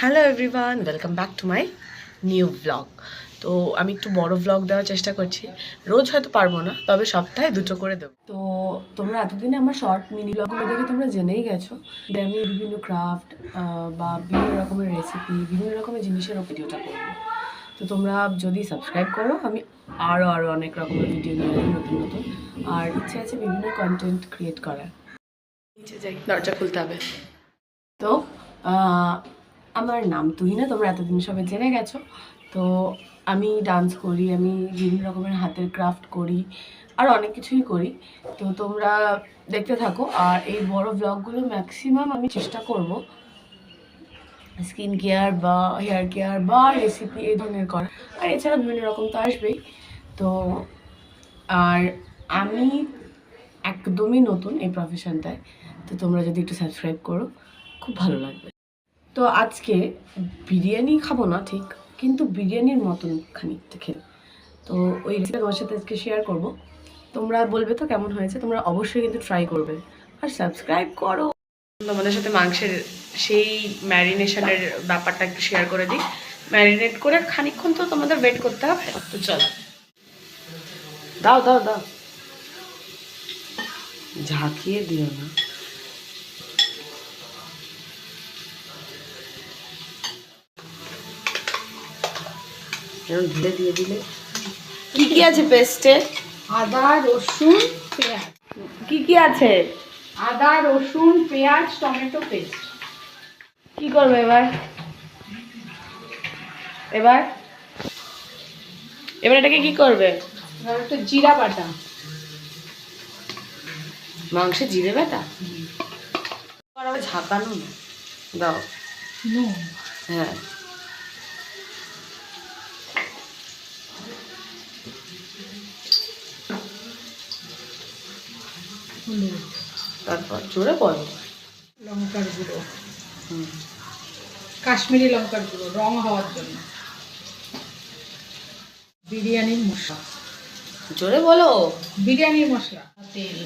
Hello everyone, welcome back to my new blog. তো আমি একটু বড় ব্লগ দেওয়ার চেষ্টা করছি। রোজ হয়তো পারবো না, তবে সপ্তাহে 2টো করে দেবো। তো তোমরা এতদিনে আমার শর্ট মিনি ব্লগগুলো দেখে তোমরা জেনেই গেছো যে আমি বিভিন্ন ক্রাফট বা বিভিন্ন রকমের রেসিপি, বিভিন্ন রকমের জিনিসের ভিডিওটা করবো। তো তোমরা যদি সাবস্ক্রাইব করো, আমি আরও অনেক রকমের ভিডিও নিয়ে আসবো নতুন নতুন। আর ইচ্ছে আছে বিভিন্ন কন্টেন্ট ক্রিয়েট করার। নিচে যাই, দরজা খুলতে হবে। তো আমার নাম তুহিনা, তোমরা এতদিন সবাই জেনে গেছো। তো আমি ডান্স করি, আমি বিভিন্ন রকমের হাতের ক্রাফট করি, আর অনেক কিছুই করি। তো তোমরা দেখতে থাকো। আর এই বড় ব্লগগুলো ম্যাক্সিমাম আমি চেষ্টা করব স্কিন কেয়ার বা হেয়ার কেয়ার বা রেসিপি এই ধরনের করা। আর এছাড়া বিভিন্ন রকম তো আসবেই। তো আর আমি একদমই নতুন এই প্রফেশনটায়। তো তোমরা যদি একটু সাবস্ক্রাইব করো, খুব ভালো লাগবে। তো আজকে বিরিয়ানি খাবো না ঠিক, কিন্তু বিরিয়ানির মতন খানিকটা খেয়ে। তো ওই রেসিপি তোমার সাথে আজকে শেয়ার করবো। তোমরা বলবে তো কেমন হয়েছে, তোমরা অবশ্যই কিন্তু ট্রাই করবে আর সাবস্ক্রাইব করো। তোমাদের সাথে মাংসের সেই ম্যারিনেশনের ব্যাপারটা একটু শেয়ার করে দিই। ম্যারিনেট করে খানিকক্ষণ তো তোমাদের ওয়েট করতে হবে। তো চলো, দাও দাও দাও, ঝাঁকিয়ে দিও না। ঢেলে দিয়ে দিলে কি কি আছে পেস্টে? আদা, রসুন, পেঁয়াজ। কি কি আছে? আদা, রসুন, পেঁয়াজ, টমেটো পেস্ট। কি করবে এবার? এবার এবার এটাকে কি করবে? এবার একটু জিরা বাটা। মাংসে জিরে বাটা? ঝাঁকানো না, দাও। হ্যাঁ, তারপর জোরে বলো। লঙ্কার গুঁড়ো, কাশ্মীরি লঙ্কার গুঁড়ো রং হওয়ার জন্য। বিরিয়ানির মশলা, জোরে বলো। বিরিয়ানির মশলা, তেল।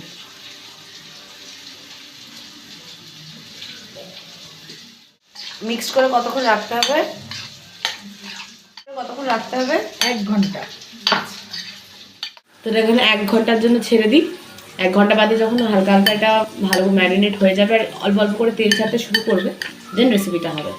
মিক্স করে কতক্ষণ রাখতে হবে? কতক্ষণ রাখতে হবে? 1 ঘন্টা। তো এখানে 1 ঘন্টার জন্য ছেড়ে দিই। 1 ঘন্টা বাদে যখন হালকা হালকা এটা ভালো ম্যারিনেট হয়ে যাবে আর অল্প অল্প করে তেল ছাড়তে শুরু করবে, দেন রেসিপিটা হবে।